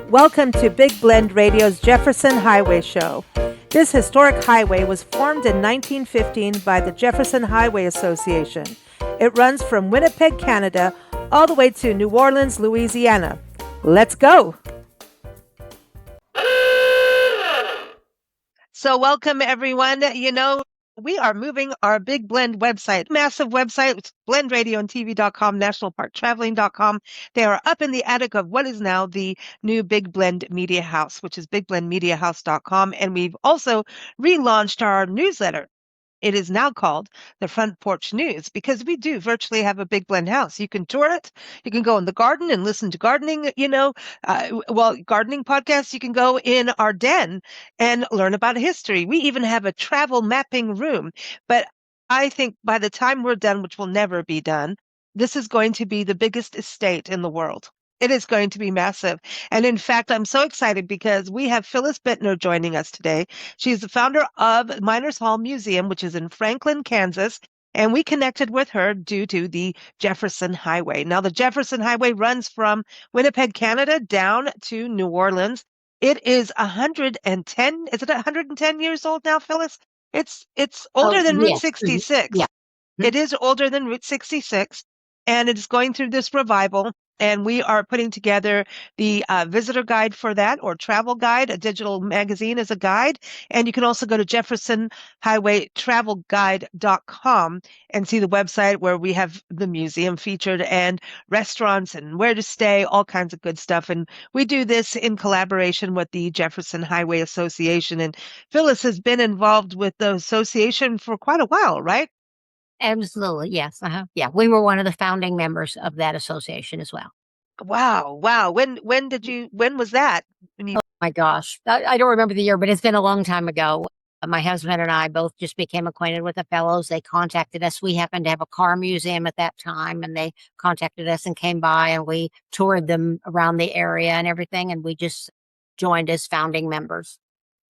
Welcome to Big Blend Radio's Jefferson Highway Show. This historic highway was formed in 1915 by the Jefferson Highway Association. It runs from Winnipeg, Canada, all the way to New Orleans, Louisiana. Let's go! So welcome, everyone. We are moving our Big Blend website, massive website, it's blendradioandtv.com, nationalparktraveling.com. They are up in the attic of what is now the new Big Blend Media House, which is bigblendmediahouse.com. And we've also relaunched our newsletter. It is now called the Front Porch News because we do virtually have a Big Blend house. You can tour it. You can go in the garden and listen to gardening, gardening podcasts. You can go in our den and learn about history. We even have a travel mapping room. But I think by the time we're done, which will never be done, this is going to be the biggest estate in the world. It is going to be massive. And in fact, I'm so excited because we have Phyllis Bitner joining us today. She's the founder of Miners Hall Museum, which is in Franklin, Kansas. And we connected with her due to the Jefferson Highway. Now, the Jefferson Highway runs from Winnipeg, Canada, down to New Orleans. It is 110. Is it 110 years old now, Phyllis? It's older than Route 66. Yeah. It is older than Route 66, and it is going through this revival. And we are putting together the visitor guide for that, or travel guide. A digital magazine as a guide. And you can also go to jeffersonhighwaytravelguide.com and see the website where we have the museum featured and restaurants and where to stay, all kinds of good stuff. And we do this in collaboration with the Jefferson Highway Association. And Phyllis has been involved with the association for quite a while, right? Absolutely. Yes. Yeah. We were one of the founding members of that association as well. Wow. When was that? Oh my gosh. I don't remember the year, but it's been a long time ago. My husband and I both just became acquainted with the fellows. They contacted us. We happened to have a car museum at that time, and they contacted us and came by, and we toured them around the area and everything. And we just joined as founding members.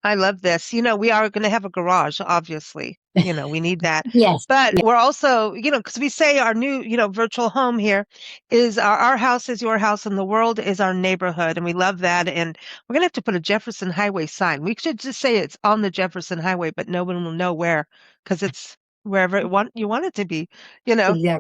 I love this. We are going to have a garage, obviously. We need that. Yes. But Yeah. we're also, because we say our new, virtual home here is our house is your house and the world is our neighborhood. And we love that. And we're going to have to put a Jefferson Highway sign. We should just say it's on the Jefferson Highway, but no one will know where because it's wherever you want it to be, Exactly.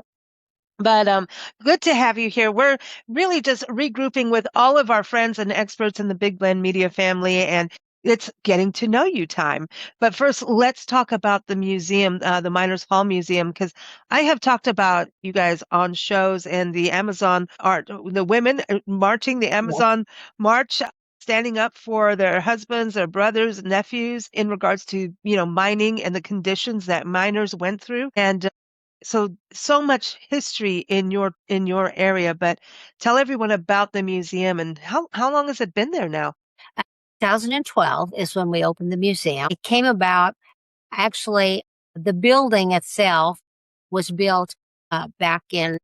But good to have you here. We're really just regrouping with all of our friends and experts in the Big Blend Media family, and it's getting to know you time. But first, let's talk about the museum, the Miners Hall Museum, because I have talked about you guys on shows and the Amazon art, the women marching the Amazon March, standing up for their husbands, their brothers, nephews in regards to, mining and the conditions that miners went through. And so much history in your area, but tell everyone about the museum and how long has it been there now? 2012 is when we opened the museum. It came about, actually, the building itself was built back in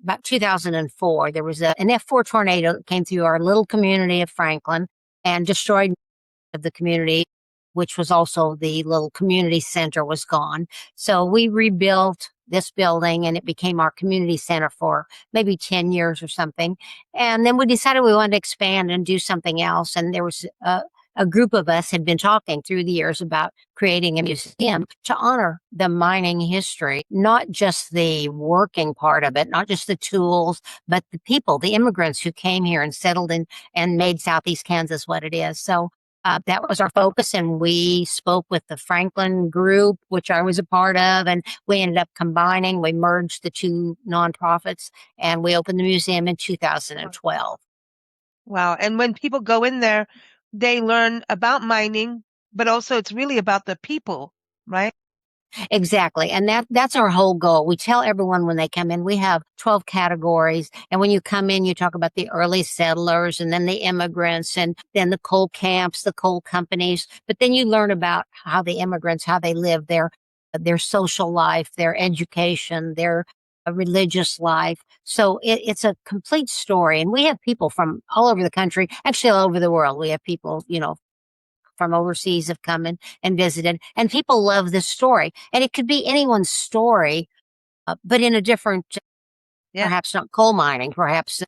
about 2004. There was an F4 tornado that came through our little community of Franklin and destroyed the community, which was also the little community center was gone. So we rebuilt this building and it became our community center for maybe 10 years or something. And then we decided we wanted to expand and do something else. And there was a group of us had been talking through the years about creating a museum to honor the mining history, not just the working part of it, not just the tools, but the people, the immigrants who came here and settled in and made Southeast Kansas what it is. So that was our focus, and we spoke with the Franklin group, which I was a part of, and we ended up combining. We merged the two nonprofits, and we opened the museum in 2012. Wow. And when people go in there, they learn about mining, but also it's really about the people, right? Exactly. And that's our whole goal. We tell everyone when they come in, we have 12 categories. And when you come in, you talk about the early settlers and then the immigrants and then the coal camps, the coal companies. But then you learn about how the immigrants, how they live, their social life, their education, their religious life. So it's a complete story. And we have people from all over the country, actually all over the world. We have people, from overseas have come in and visited, and people love this story. And it could be anyone's story, but in a different, perhaps not coal mining, perhaps,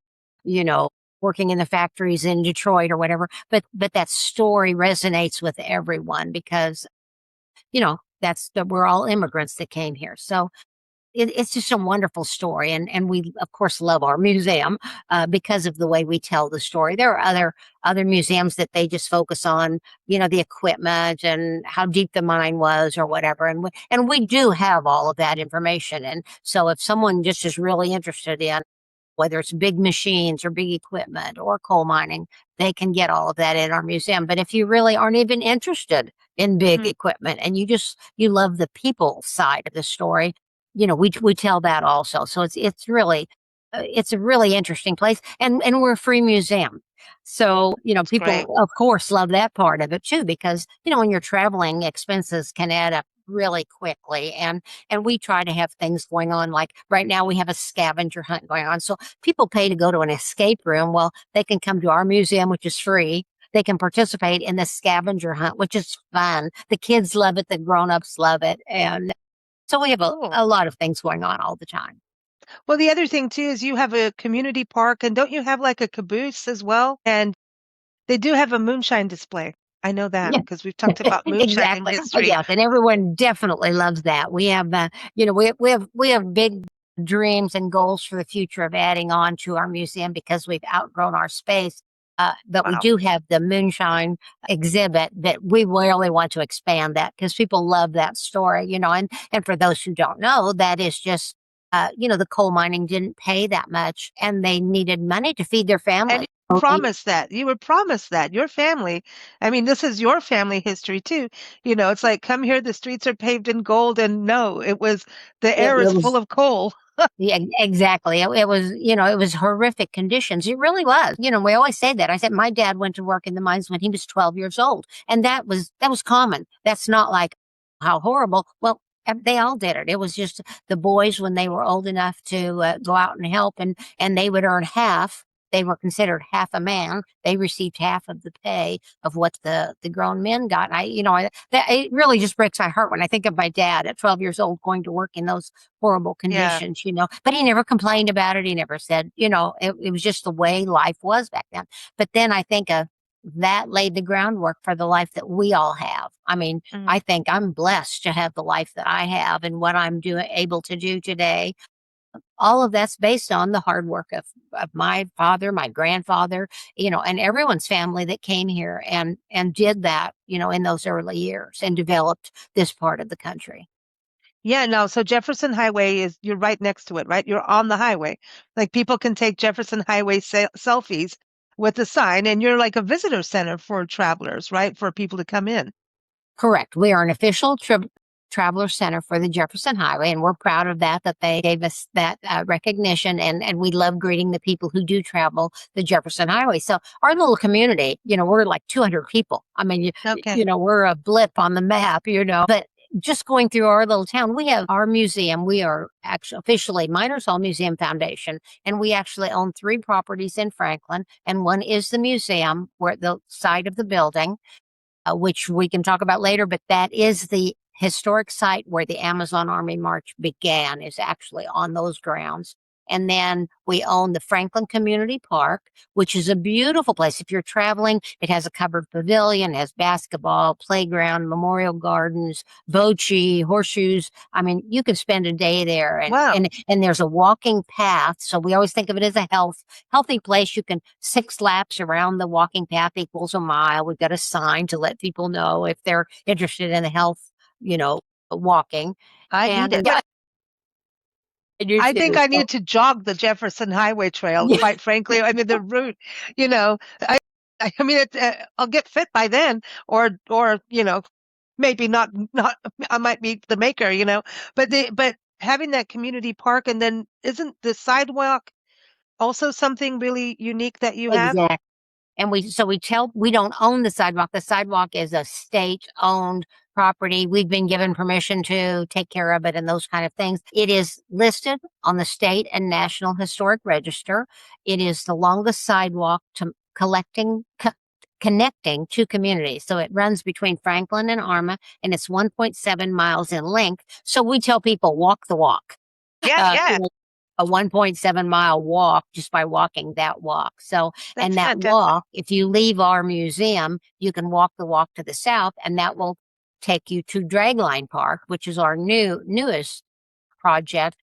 working in the factories in Detroit or whatever. But that story resonates with everyone because, we're all immigrants that came here. So it's just a wonderful story. And we, of course, love our museum because of the way we tell the story. There are other museums that they just focus on, the equipment and how deep the mine was or whatever. And we do have all of that information. And so if someone just is really interested in whether it's big machines or big equipment or coal mining, they can get all of that in our museum. But if you really aren't even interested in big equipment and you love the people side of the story, we tell that also. So it's really it's a really interesting place, and we're a free museum. So, That's great. people of course love that part of it too, because, when you're traveling, expenses can add up really quickly. And we try to have things going on. Like right now we have a scavenger hunt going on. So people pay to go to an escape room. Well, they can come to our museum, which is free. They can participate in the scavenger hunt, which is fun. The kids love it. The grown-ups love it. And so we have Cool. a lot of things going on all the time. Well, the other thing too is you have a community park, and don't you have like a caboose as well? And they do have a moonshine display. I know that Yeah. because we've talked about moonshine in Exactly. Oh, history. yes, and everyone definitely loves that. We have, we have big dreams and goals for the future of adding on to our museum because we've outgrown our space. But we Wow. do have the moonshine exhibit that we really want to expand that because people love that story, and for those who don't know, that is just, the coal mining didn't pay that much and they needed money to feed their And family. you were promised that. You were promised that. Your family. I mean, this is your family history too. It's like, come here, the streets are paved in gold. And no, it was the It, air is it full was of coal. Yeah, exactly. It was, it was horrific conditions. It really was. We always say that. I said my dad went to work in the mines when he was 12 years old, and that was common. That's not like how horrible. Well, they all did it. It was just the boys when they were old enough to go out and help, and they would earn half. They were considered half a man. They received half of the pay of what the grown men got. It really just breaks my heart when I think of my dad at 12 years old going to work in those horrible Yeah. conditions, but he never complained about it. He never said, it was just the way life was back then. But then I think that laid the groundwork for the life that we all have. I mean, Mm. I think I'm blessed to have the life that I have and what I'm able to do today. All of that's based on the hard work of my father, my grandfather, and everyone's family that came here and did that, in those early years and developed this part of the country. Yeah, no. So Jefferson Highway you're right next to it, right? You're on the highway. Like people can take Jefferson Highway selfies with the sign, and you're like a visitor center for travelers, right? For people to come in. Correct. We are an official traveler center for the Jefferson Highway, and we're proud of that they gave us that recognition. And we love greeting the people who do travel the Jefferson Highway. So our little community, we're like 200 people. I mean, Okay. we're a blip on the map, but just going through our little town, we have our museum. We are actually officially Miners Hall Museum Foundation, and we actually own 3 properties in Franklin, and one is the museum, where the side of the building, which we can talk about later, but that is the historic site where the Amazon Army March began, is actually on those grounds. And then we own the Franklin Community Park, which is a beautiful place. If you're traveling, it has a covered pavilion, has basketball, playground, memorial gardens, bocce, horseshoes. I mean, you could spend a day there, and Wow. and there's a walking path. So we always think of it as a healthy place. You can 6 laps around the walking path equals a mile. We've got a sign to let people know if they're interested in the health, walking. I need And it. I do I think too. I So need to jog the Jefferson Highway Trail, quite frankly. I mean, the route, you know, I, I mean, I'll get fit by then, or, maybe not, I might be the maker, but having that community park, and then isn't the sidewalk also something really unique that you have? exactly. And we don't own the sidewalk. The sidewalk is a state-owned property. We've been given permission to take care of it and those kind of things. It is listed on the state and national historic register. It is the longest sidewalk to connecting two communities. So it runs between Franklin and Arma, and it's 1.7 miles in length. So we tell people walk the walk. Yeah, Uh, yeah. a 1.7 mile walk just by walking that walk. So, and That's that fantastic. walk, if you leave our museum, you can walk the walk to the south, and that will take you to Dragline Park, which is our newest project.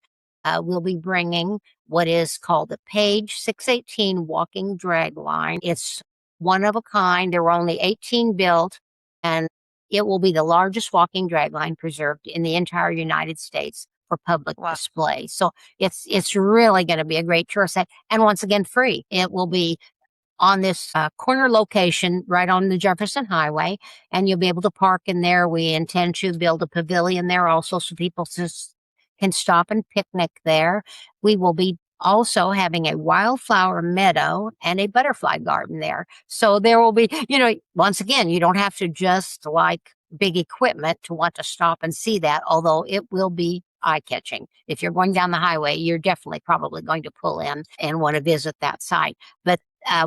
We'll be bringing what is called the Page 618 Walking Drag Line. It's one of a kind. There were only 18 built, and it will be the largest walking drag line preserved in the entire United States for public Wow. display. So it's really going to be a great tourist site, and once again, free. It will be on this corner location right on the Jefferson Highway, and you'll be able to park in there. We intend to build a pavilion there also so people can stop and picnic there. We will be also having a wildflower meadow and a butterfly garden there. So there will be, once again, you don't have to just like big equipment to want to stop and see that, although it will be eye-catching. If you're going down the highway, you're definitely probably going to pull in and want to visit that site. But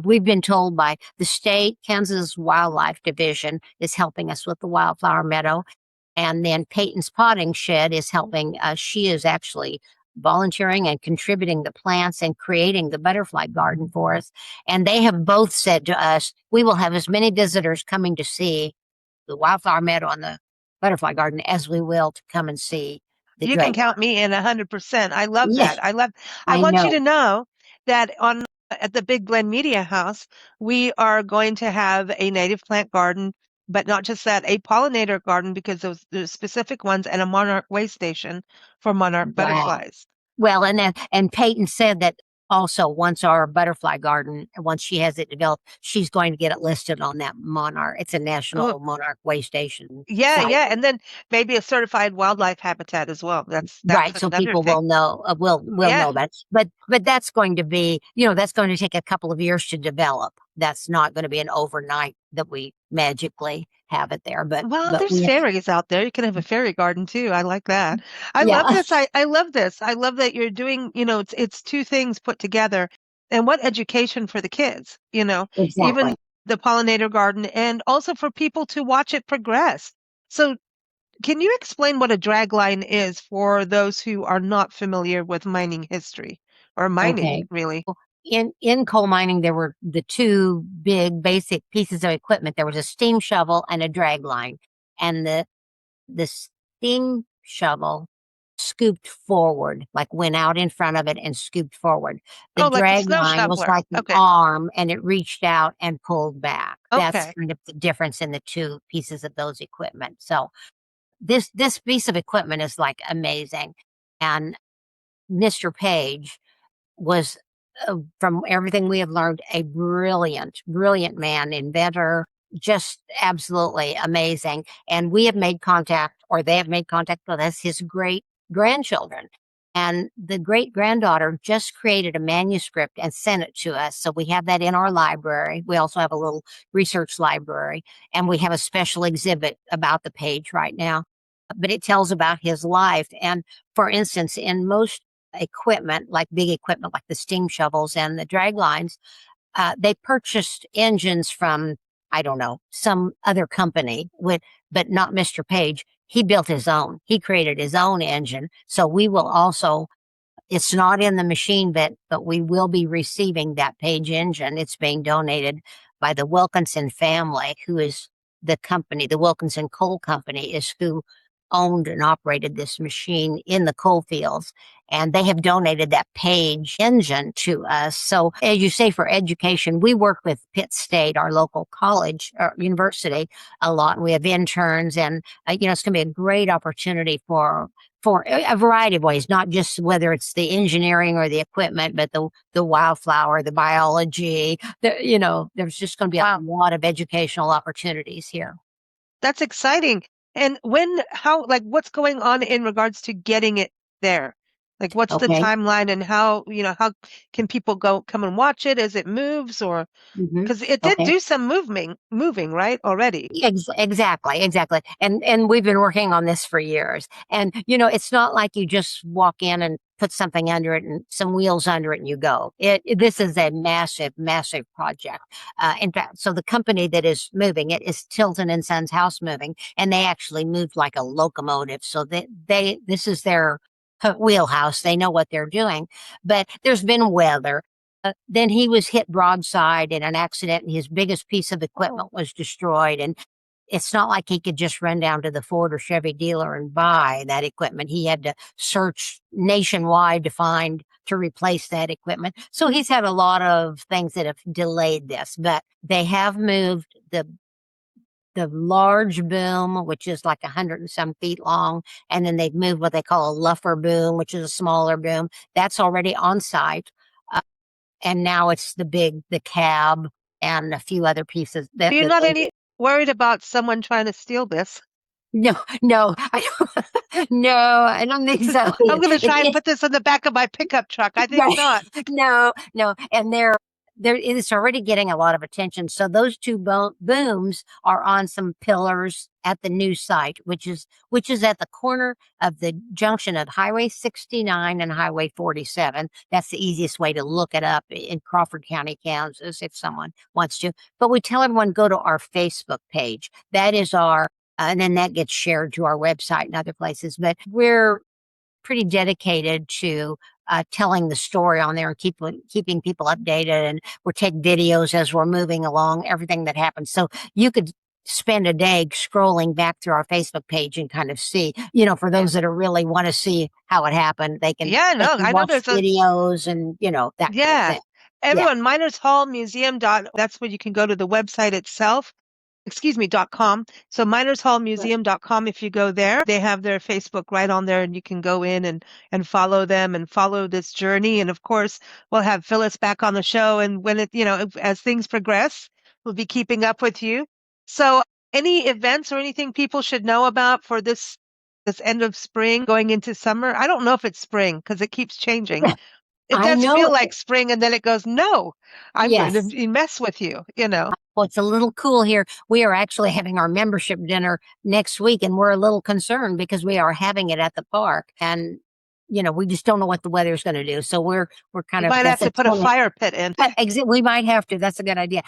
we've been told by the state, Kansas Wildlife Division is helping us with the wildflower meadow. And then Peyton's Potting Shed is helping. She is actually volunteering and contributing the plants and creating the butterfly garden for us. And they have both said to us, we will have as many visitors coming to see the wildflower meadow and the butterfly garden as we will to come and see the You can drag count line. me in 100%. I love Yeah, that. I I want you know. to know that at the Big Blend Media House, we are going to have a native plant garden, but not just that, a pollinator garden because those the specific ones and a monarch way station for monarch Wow. butterflies. Well, and Peyton said that also once our butterfly garden, once she has it developed, she's going to get it listed on that monarch. It's a Oh, national monarch way station yeah, site. yeah, and then maybe a certified wildlife habitat as well. That's Right, so another people thing. will know, will Yeah. know that. But that's going to be, that's going to take a couple of years to develop. That's not going to be an overnight that we magically have it there. But Well, but there's we, fairies out there. You can have a fairy garden too. I like that. I love yeah, this. I love this. I love that you're doing, it's two things put together. And what education for the kids, exactly. even the pollinator garden and also for people to watch it progress. So, can you explain what a drag line is for those who are not familiar with mining history or mining, Okay. really? In coal mining, there were the two big basic pieces of equipment. There was a steam shovel and a drag line, and the steam shovel scooped forward, like went out in front of it and scooped forward. The Oh, like the drag snow line was shoveler. like an Okay. arm, and it reached out and pulled back. That's Okay. kind of the difference in the two pieces of those equipment. So this piece of equipment is like amazing, and Mr. Page was, from everything we have learned, a brilliant, brilliant man, inventor, just absolutely amazing. And we have made contact, or they have made contact with us, his great grandchildren. And the great granddaughter just created a manuscript and sent it to us. So we have that in our library. We also have a little research library, and we have a special exhibit about the Page right now. But it tells about his life. And for instance, in most equipment, like big equipment, like the steam shovels and the drag lines, they purchased engines from, I don't know, some other company but not Mr. Page. He built his own. He created his own engine. So we will also, it's not in the machine but we will be receiving that Page engine. It's being donated by the Wilkinson family, who is the company, the Wilkinson Coal Company is who owned and operated this machine in the coal fields. And they have donated that Page engine to us. So, as you say, for education, we work with Pitt State, our local college or university, a lot. We have interns, and it's going to be a great opportunity for a variety of ways, not just whether it's the engineering or the equipment, but the wildflower, the biology. There's just going to be a Wow. lot of educational opportunities here. That's exciting. And what's going on in regards to getting it there? Like, what's the Okay. timeline and how can people come and watch it as it moves or Hmm. because it did Okay. do some moving, right, already. Exactly. And we've been working on this for years. And it's not like you just walk in and put something under it and some wheels under it and you go. This is a massive, massive project. In fact, so the company that is moving it is Tilton and Sons House Moving, and they actually moved like a locomotive. So this is their wheelhouse. They know what they're doing. But there's been weather. Then he was hit broadside in an accident, and his biggest piece of equipment was destroyed. And it's not like he could just run down to the Ford or Chevy dealer and buy that equipment. He had to search nationwide to replace that equipment. So he's had a lot of things that have delayed this, but they have moved the large boom, which is like 100 and some feet long. And then they've moved what they call a luffer boom, which is a smaller boom. That's already on site. And now it's the cab and a few other pieces So you're not any worried about someone trying to steal this? No, no, no, I don't think so. I'm going to try and put this in the back of my pickup truck. I think Right. not. No, no. And it's already getting a lot of attention. So those two booms are on some pillars at the new site, which is at the corner of the junction of Highway 69 and Highway 47. That's the easiest way to look it up in Crawford County, Kansas, if someone wants to. But we tell everyone go to our Facebook page. That is and then that gets shared to our website and other places. But we're pretty dedicated to telling the story on there and keeping people updated. And we'll take videos as we're moving along, everything that happens. So you could spend a day scrolling back through our Facebook page and kind of see, for those that are really want to see how it happened, they can I know watch there's videos and, that kind of thing. Everyone, Miners Hall Museum. That's where you can go to the website itself. .com. So minershallmuseum.com. If you go there, they have their Facebook right on there, and you can go in and follow them and follow this journey. And of course, we'll have Phyllis back on the show. And when as things progress, we'll be keeping up with you. So any events or anything people should know about for this end of spring going into summer? I don't know if it's spring because it keeps changing. It does feel like spring, and then it goes, no, I'm going to mess with you, Well, it's a little cool here. We are actually having our membership dinner next week, and we're a little concerned because we are having it at the park. And, we just don't know what the weather's going to do. So we're kind of. You might have to put a fire pit in. We might have to. That's a good idea.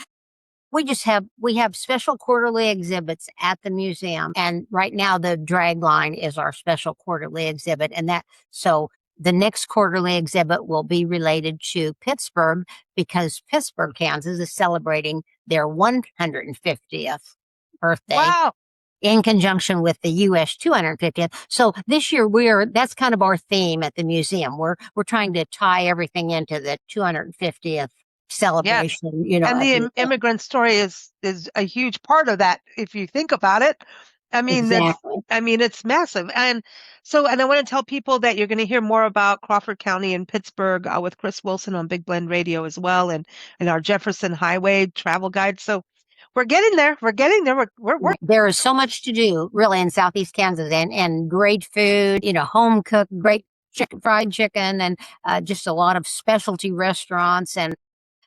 We have special quarterly exhibits at the museum. And right now the Dragline is our special quarterly exhibit. So the next quarterly exhibit will be related to Pittsburg because Pittsburg, Kansas is celebrating their 150th birthday. Wow. In conjunction with the U.S. 250th. So this year that's kind of our theme at the museum. We're trying to tie everything into the 250th celebration, And the immigrant story is a huge part of that if you think about it. I mean, exactly. It's massive. And I want to tell people that you're going to hear more about Crawford County and Pittsburg with Chris Wilson on Big Blend Radio as well, and our Jefferson Highway travel guide. So we're getting there. We're getting there. We're There is so much to do really in Southeast Kansas and great food, home cooked, great fried chicken, and just a lot of specialty restaurants. And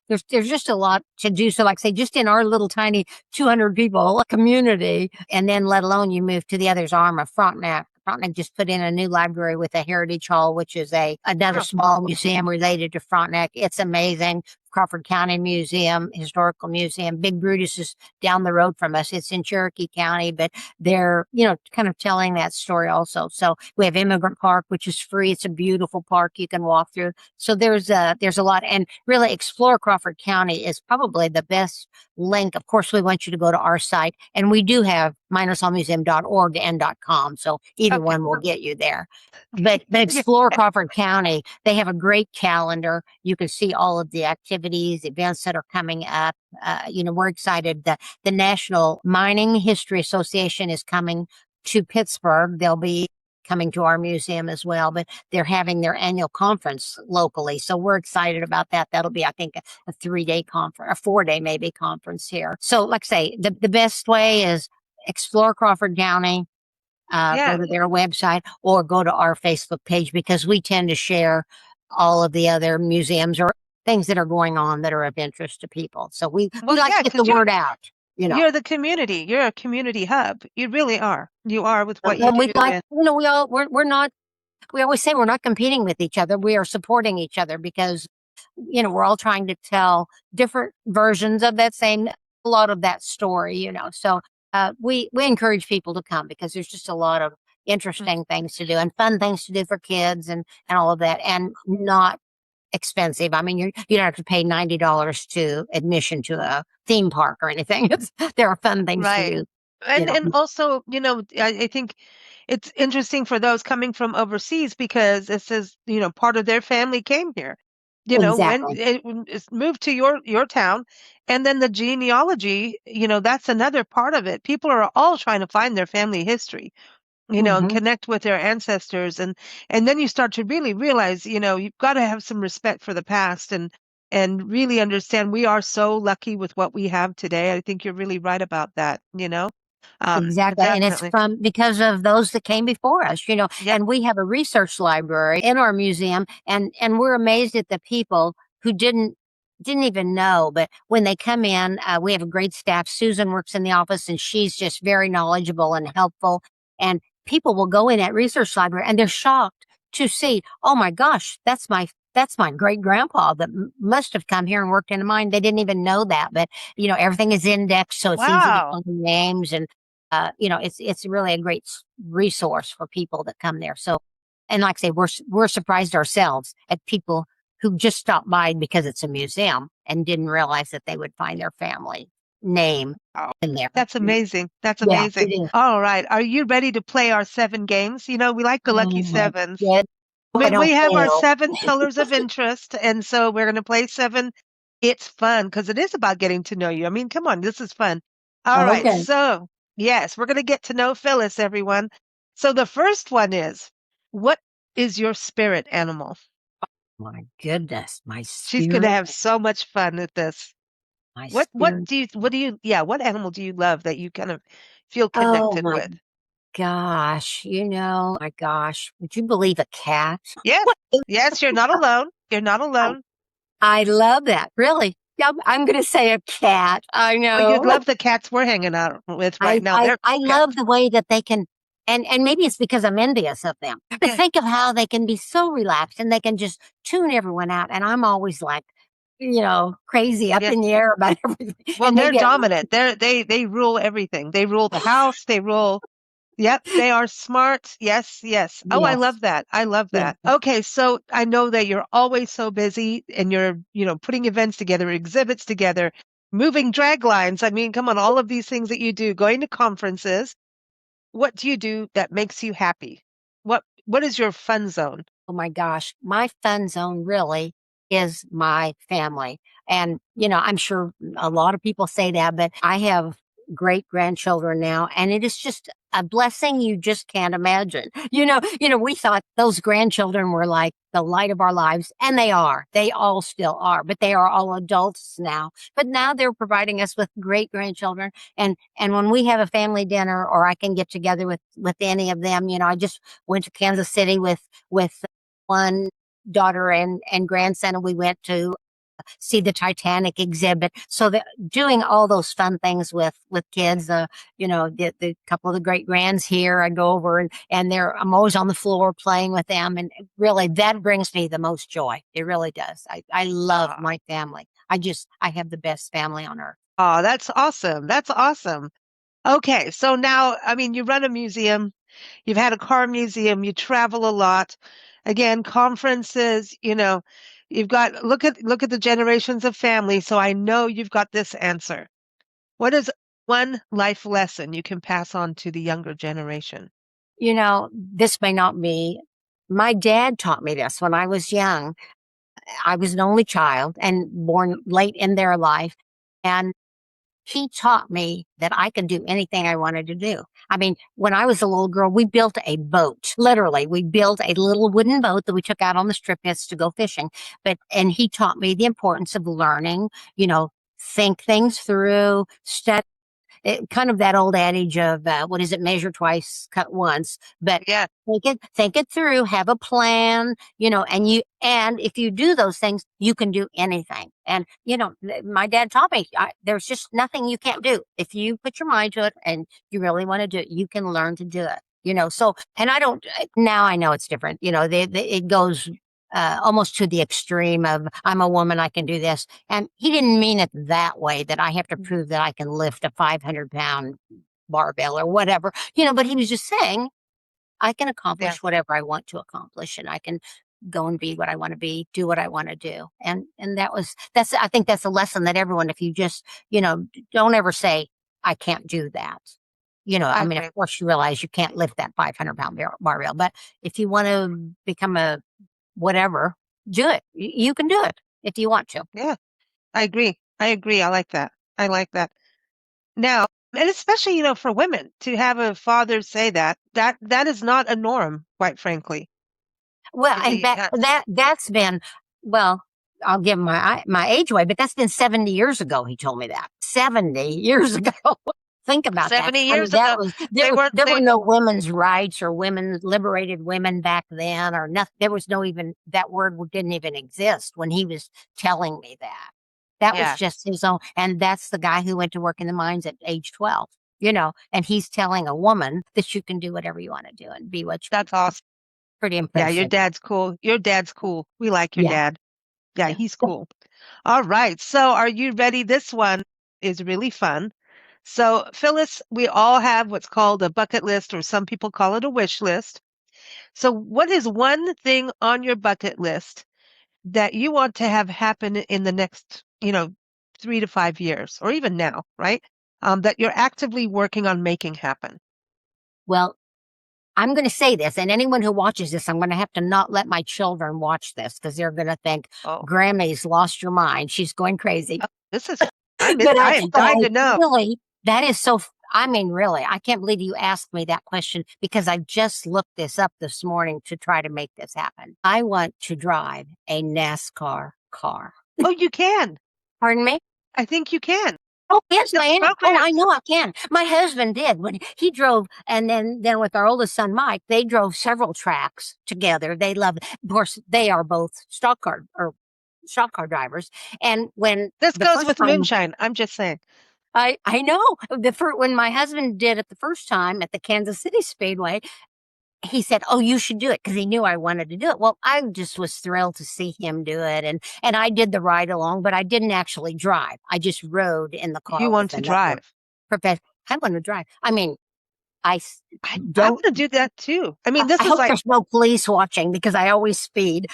there's just a lot to do. So like say, just in our little tiny 200 people community, and then let alone you move to the others, Arma, Frontenac. Frontenac just put in a new library with a heritage hall, which is another small museum related to Frontenac. It's amazing. Crawford County Museum, Historical Museum. Big Brutus is down the road from us. It's in Cherokee County, but they're, kind of telling that story also. So we have Immigrant Park, which is free. It's a beautiful park you can walk through. So there's a lot, and really Explore Crawford County is probably the best link. Of course, we want you to go to our site, and we do have minershallmuseum.org and .com. So either one will get you there. But Explore Crawford County, they have a great calendar. You can see all of the activities, events that are coming up. We're excited that the National Mining History Association is coming to Pittsburgh. They'll be coming to our museum as well, but they're having their annual conference locally. So we're excited about that. That'll be, I think, a 3-day conference, a 4-day maybe conference here. So like I say, the best way is Explore Crawford County. Go to their website or go to our Facebook page because we tend to share all of the other museums or things that are going on that are of interest to people. So we like to get the word out. You're the community. You're a community hub. You really are. You are with what you do. We always say we're not competing with each other. We are supporting each other because, we're all trying to tell different versions of a lot of that story, So we encourage people to come because there's just a lot of interesting things to do and fun things to do for kids and all of that, and not expensive. I mean, you don't have to pay $90 to admission to a theme park or anything. There are fun things to Right. do, you And know. also, I think it's interesting for those coming from overseas because it says, part of their family came here. When Exactly. it's moved to your town, and then the genealogy, that's another part of it. People are all trying to find their family history, and Hmm. connect with their ancestors, and then you start to really realize, you've got to have some respect for the past and really understand we are so lucky with what we have today. I think you're really right about that. Exactly. And it's Definitely. from because of those that came before us, Yep. and we have a research library in our museum, and we're amazed at the people who didn't even know, but when they come in, we have a great staff. Susan works in the office and she's just very knowledgeable and helpful. And people will go in that research library and they're shocked to see, oh my gosh, that's my great grandpa that must have come here and worked in a mine. They didn't even know that, but everything is indexed, so it's easy to Wow. find names, and it's really a great resource for people that come there. So, and like I say, we're surprised ourselves at people who just stopped by because it's a museum and didn't realize that they would find their family name Wow. in there. That's amazing. That's Yeah, it amazing. is. All right. Are you ready to play our 7 games? We like the lucky Oh my sevens. goodness. Hope I We don't have our fail. 7 pillars of interest, and so we're going to play seven. It's fun because it is about getting to know you. I mean, come on, this is fun. All right, Okay. so yes, we're going to get to know Phyllis, everyone. So the first one is, what is your spirit animal? My goodness, She's going to have so much fun with this. my What spirit. yeah, what animal do you love that you kind of feel Oh connected my with? gosh, my gosh, would you believe a cat? Yes, yes, you're not alone. You're not alone. I love that. Really? Yeah, I'm going to say a cat. I Oh, you'd know. love the cats we're hanging out with right I now. I They're I love cats. the way that they can, and maybe it's because I'm envious of them. But Yeah. think of how they can be so relaxed and they can just tune everyone out. And I'm always like, crazy up Yeah. in the air about everything. Well, And they're maybe I, dominant. They rule everything. They rule the house. They rule. Yep, they are smart. Yes, yes. Oh, I yes, love that. I love yes. that. Okay, so I know that you're always so busy and you're, putting events together, exhibits together, moving drag lines. I mean, come on, all of these things that you do, going to conferences. What do you do that makes you happy? What is your fun zone? Oh my gosh, my fun zone really is my family. And, I'm sure a lot of people say that, but I have great grandchildren now, and it is just a blessing you just can't imagine. We thought those grandchildren were like the light of our lives, and they are. They all still are, but they are all adults now. But now they're providing us with great grandchildren. And when we have a family dinner or I can get together with any of them, I just went to Kansas City with one daughter and grandson, and we went to see the Titanic exhibit. So that doing all those fun things with kids, the couple of the great grands here, I go over and I'm always on the floor playing with them, and really that brings me the most joy. It really does. I love Ah, my family. I have the best family on earth. oh, that's awesome. That's awesome. Okay, so now, I mean, you run a museum, you've had a car museum, you travel a lot. Again, conferences, you've got look at the generations of family, so I know you've got this answer. What is one life lesson you can pass on to the younger generation? This may not be. My dad taught me this when I was young. I was an only child and born late in their life. And he taught me that I could do anything I wanted to do. I mean, when I was a little girl, we built a boat. Literally, we built a little wooden boat that we took out on the strip nets to go fishing. And he taught me the importance of learning, think things through, study kind of that old adage of what is it, measure twice, cut once. But Yeah. think it through, have a plan, and if you do those things, you can do anything. And my dad taught me there's just nothing you can't do if you put your mind to it and you really want to do it. You can learn to do it. So, and I don't, now I know it's different. It goes almost to the extreme of I'm a woman, I can do this. And he didn't mean it that way, that I have to prove that I can lift a 500-pound barbell or whatever, but he was just saying, I can Yeah. accomplish whatever I want to accomplish, and I can go and be what I want to be, do what I want to do. And that's I think that's a lesson that everyone, if you just, don't ever say, I can't do that. I I mean, of agree. course you realize you can't lift that 500-pound barbell, but if you want to become a whatever, do it. You can do it if you want to. Yeah, I agree. I agree. I like that. I like that. Now, and especially, for women to have a father say that is not a norm, quite frankly. Well, I and mean, that's been, well, I'll give my age away, but that's been 70 years ago. He told me that 70 years ago. Think about that. 70 I mean, years ago, they weren't there were they no women's rights or women liberated women back then, or nothing. There was no even that word didn't even exist when he was telling me that. That was yeah, just his own, and that's the guy who went to work in the mines at age 12. And he's telling a woman that you can do whatever you want to do and be what you that's awesome. pretty Yeah, your impressive. dad's cool. Your dad's cool. We like your Yeah. dad. Yeah, Yeah. he's cool. All right. So, are you ready? This one is really fun. So, Phyllis, we all have what's called a bucket list, or some people call it a wish list. So, what is one thing on your bucket list that you want to have happen in the next, 3 to 5 years, or even now, right? That you're actively working on making happen. Well, I'm going to say this, and anyone who watches this, I'm going to have to not let my children watch this because they're going to think Oh, Grammy's lost your mind. She's going crazy. oh, this is, I'm in, But I am I dying to know. really, that is so. I mean, really, I can't believe you asked me that question because I just looked this up this morning to try to make this happen. I want to drive a NASCAR car. Oh, you can. Pardon me? I think you can. Oh, yes, The I am. Oh, I programs. know I can. My husband did when he drove, and then with our oldest son Mike, they drove several tracks together. They love, of course, they are both stock car drivers. And when This the goes first with time, moonshine. I'm just saying. I know when my husband did it the first time at the Kansas City Speedway, he said, "Oh, you should do it," because he knew I wanted to do it. Well, I just was thrilled to see him do it, and I did the ride along, but I didn't actually drive. I just rode in the You car want with to another drive. professional. I want to drive. I mean, I don't. want to do that too. I mean, this I is hope like, there's no police watching because I always speed.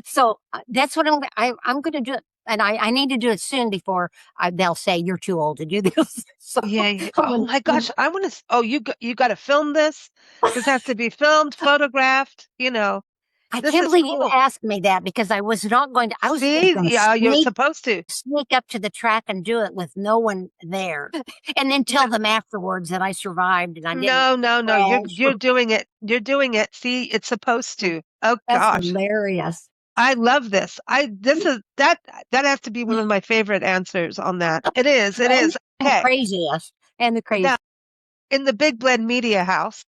So that's what I'm going to do it, and I need to do it soon before they'll say you're too old to do this. So yeah, yeah. Oh when, my when gosh, I want to. Oh, you got to film this. This has to be filmed, photographed. I This can't is believe you cool. ask me that because I was not going to. I was just See, going to yeah, you're supposed to. sneak up to the track and do it with no one there, and then No, tell them afterwards that I survived and I didn't no, no, no. You're crash. you're doing it. You're doing it. See, it's supposed to. Oh That's gosh, hilarious. I love this. This is that has to be one of my favorite answers on that. It is. It And is. the Okay. craziest and the Now, crazy. in the Big Blend Media House,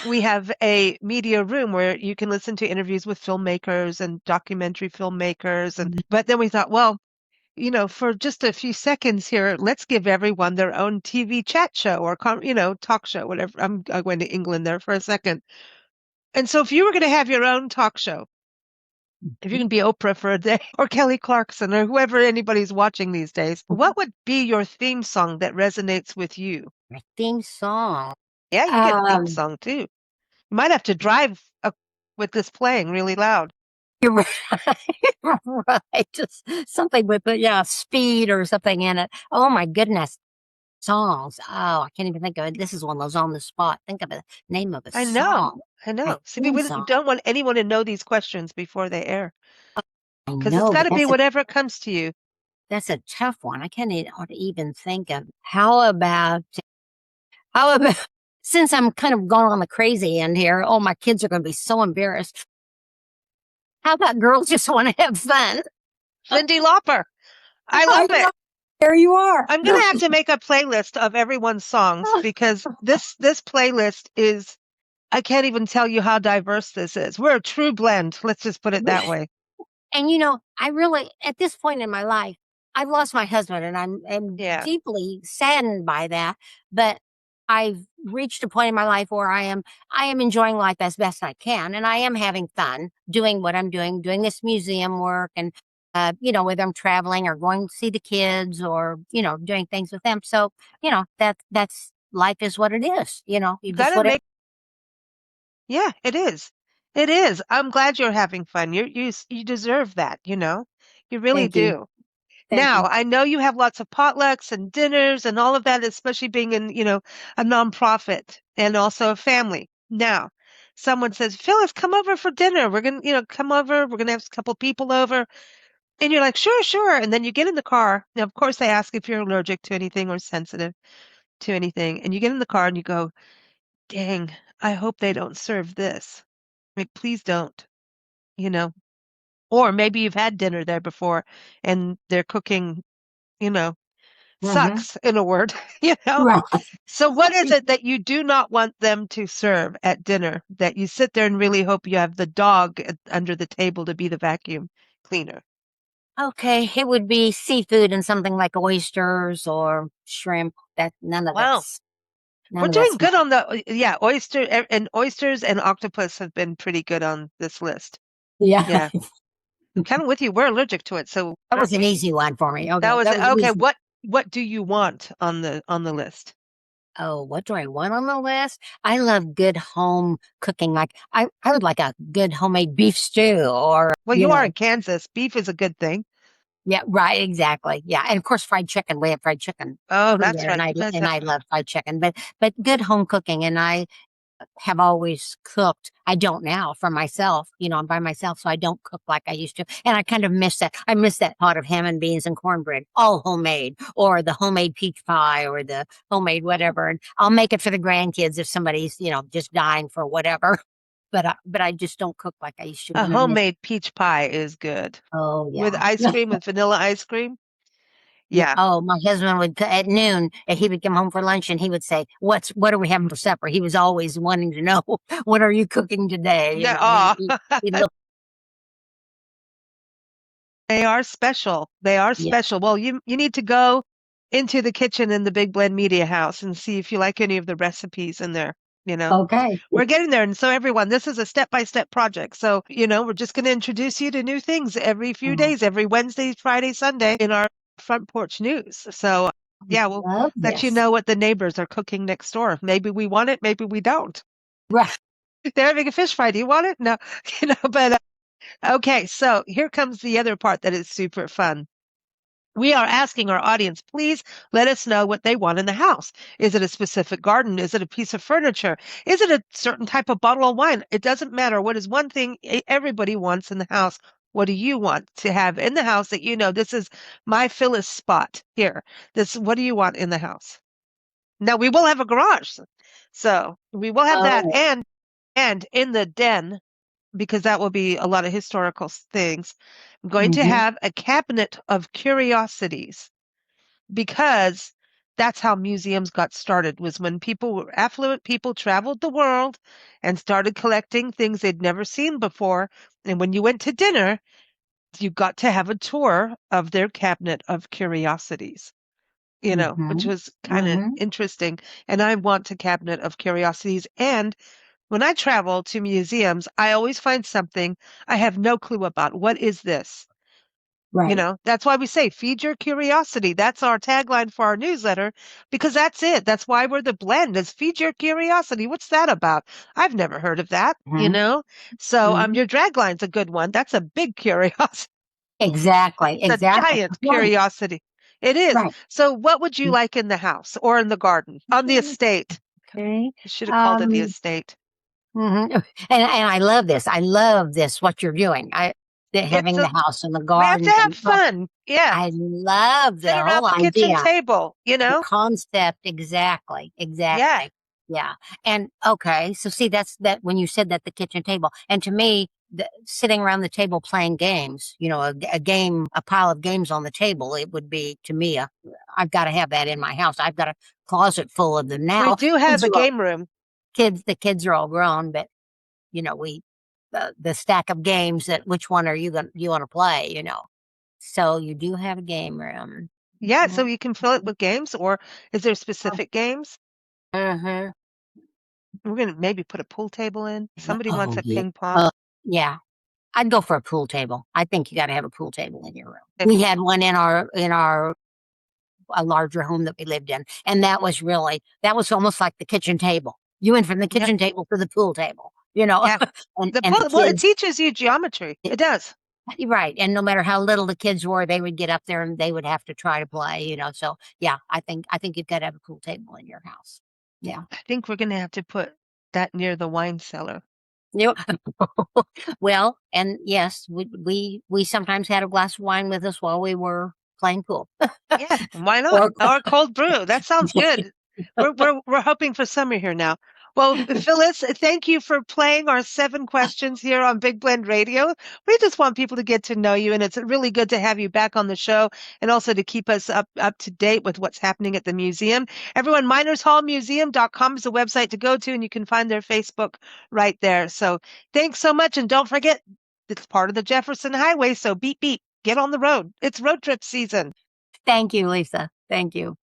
we have a media room where you can listen to interviews with filmmakers and documentary filmmakers. But then we thought, well, for just a few seconds here, let's give everyone their own TV chat show or, talk show, whatever. I'm going to England there for a second. And so if you were going to have your own talk show, if you can be Oprah for a day or Kelly Clarkson or whoever anybody's watching these days, what would be your theme song that resonates with you? My theme song. Yeah, you get a theme Um, song too. You might have to drive with this playing really loud. you're right. Right. Just something with yeah, speed or something in it. Oh my goodness. Songs. Oh, I can't even think of it. This is one of those on the spot. Think of the name of a I know. song. I My know. See, theme we song. don't want anyone to know these questions before they air I because it's know, got but to be whatever comes to you. that's a tough one. I can't even think of. How about since I'm kind of going on the crazy end here, oh my kids are gonna be so embarrassed. How about girls just want to have fun? Cyndi Lauper. I I love it. know. There you are. I'm gonna have to make a playlist of everyone's songs because this playlist is I can't even tell you how diverse this is. We're a true blend. Let's just put it that way. And I really, at this point in my life, I've lost my husband and I'm Yeah. deeply saddened by that. But I've reached a point in my life where I am enjoying life as best I can. And I am having fun doing what I'm doing this museum work and, whether I'm traveling or going to see the kids or, doing things with them. So, that's life is what it is. You You just gotta whatever. make Yeah, it is. It is. I'm glad you're having fun. You deserve that, you know? You really Thank you. do. Thank Now, you. I know you have lots of potlucks and dinners and all of that, especially being in, a nonprofit and also a family. Now, someone says, Phyllis, come over for dinner. We're going to, come over. We're going to have a couple people over. And you're like, sure, sure. And then you get in the car. Now, of course, they ask if you're allergic to anything or sensitive to anything. And you get in the car and you go, dang, I hope they don't serve this. Like, please don't, you know. Or maybe you've had dinner there before and they're cooking, you know, Mm-hmm. sucks in a word, you know. Right. So what is it that you do not want them to serve at dinner that you sit there and really hope you have the dog under the table to be the vacuum cleaner? Okay, it would be seafood and something like oysters or shrimp. That Wow. We're none of doing that's my. good on the, yeah, and oysters and octopus have been pretty good on this list. Yeah, Yeah. I'm kind of with you. We're allergic to it. So that was an easy one for me. that Okay, was that was okay. easy. What do you want on the list? Oh, what do I want on the list? I love good home cooking. Like I would like a good homemade beef stew or, Well, you are in Kansas. Beef is a good thing. yeah, right, exactly. Yeah. And of course fried chicken. We have fried chicken Oh, that's everywhere right. and I love fried chicken. But good home cooking and I have always cooked. I don't now for myself. I'm by myself, so I don't cook like I used to. And I kind of miss that. I miss that pot of ham and beans and cornbread, all homemade, or the homemade peach pie or the homemade whatever. And I'll make it for the grandkids if somebody's, just dying for whatever. But I just don't cook like I used to, A and I miss. homemade peach pie is good Oh with yeah. ice cream, with vanilla ice cream. Yeah. Yeah. Oh, my husband would at noon. He would come home for lunch, and he would say, What are we having for supper?" He was always wanting to know, "What are you cooking today?" Yeah. He looked. They are special. They are Yeah. special. Well, you need to go into the kitchen in the Big Blend Media House and see if you like any of the recipes in there, you know. Okay. We're getting there. And so everyone, this is a step-by-step project. So, we're just going to introduce you to new things every few Oh, days, every Wednesday, Friday, Sunday in our front porch news. So, I yeah, we'll love let you this. know what the neighbors are cooking next door. Maybe we want it, maybe we don't. Right. They're having a fish fry. Do you want it? No, but okay. So here comes the other part that is super fun. We are asking our audience, please let us know what they want in the house. Is it a specific garden? Is it a piece of furniture? Is it a certain type of bottle of wine? It doesn't matter. What is one thing everybody wants in the house? What do you want to have in the house that this is my Phyllis spot here? What do you want in the house? Now we will have a garage. So we will have that Oh. and in the den, because that will be a lot of historical things. I'm going to Hmm. have a cabinet of curiosities because that's how museums got started was when affluent people traveled the world and started collecting things they'd never seen before. And when you went to dinner, you got to have a tour of their cabinet of curiosities, which Hmm. was kind of Hmm. interesting. And I want a cabinet of curiosities. And when I travel to museums, I always find something I have no clue about. What is this? Right. That's why we say feed your curiosity. That's our tagline for our newsletter because that's it. That's why we're the blend is feed your curiosity. What's that about? I've never heard of that, you Hmm. know? So Hmm. your dragline's a good one. That's a big curiosity. Exactly. It's a Exactly. giant Right. curiosity. It is. Right. So what would you like in the house or in the garden? On the estate. Okay. I should have called it the Um. estate. And I love this. I love this. What you're doing. It's Having the a house and the We have to garden have and oh, fun. Yeah. I love Sit the around whole the kitchen idea. table, The concept, exactly, Yeah. exactly. Yeah. And okay, so see, that's that when you said that the kitchen table, and to me, sitting around the table playing games, a game, a pile of games on the table, it would be to me, I've got to have that in my house. I've got a closet full of them We now. do have Kids a are all, game room. the kids are all grown, but we, the stack of games that which one are you want to play, So you do have a game room. Yeah, so you can fill it with games, or is there Mm-hmm. specific games? We're gonna maybe put a pool table in. Somebody wants Oh a yeah. ping pong. Yeah. I'd go for a pool table. I think you got to have a pool table in your room. Okay. We had one in our a larger home that we lived in, and that was almost like the kitchen table. You went from the Yep. kitchen table to the pool table. Yeah. and the Well, it kids, teaches you geometry. It does. right. And no matter how little the kids were, they would get up there and they would have to try to play. So yeah, I think you've got to have a pool table in your house. Yeah. I think we're going to have to put that near the wine cellar. You well, and yes, we sometimes had a glass of wine with us while we were playing pool. Yeah, why not? Or Or cold brew. That sounds good. We're hoping for summer here now. Well, Phyllis, thank you for playing our 7 questions here on Big Blend Radio. We just want people to get to know you, and it's really good to have you back on the show, and also to keep us up to date with what's happening at the museum. Everyone, minershallmuseum.com is the website to go to, and you can find their Facebook right there. So thanks so much, and don't forget, it's part of the Jefferson Highway, so beep beep, get on the road. It's road trip season. Thank you, Lisa. Thank you.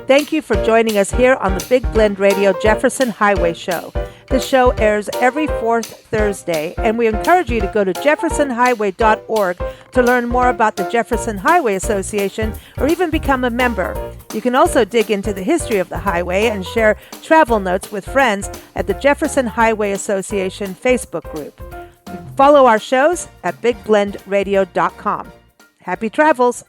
Thank you for joining us here on the Big Blend Radio Jefferson Highway Show. The show airs every fourth Thursday, and we encourage you to go to jeffersonhighway.org to learn more about the Jefferson Highway Association or even become a member. You can also dig into the history of the highway and share travel notes with friends at the Jefferson Highway Association Facebook group. Follow our shows at bigblendradio.com. Happy travels!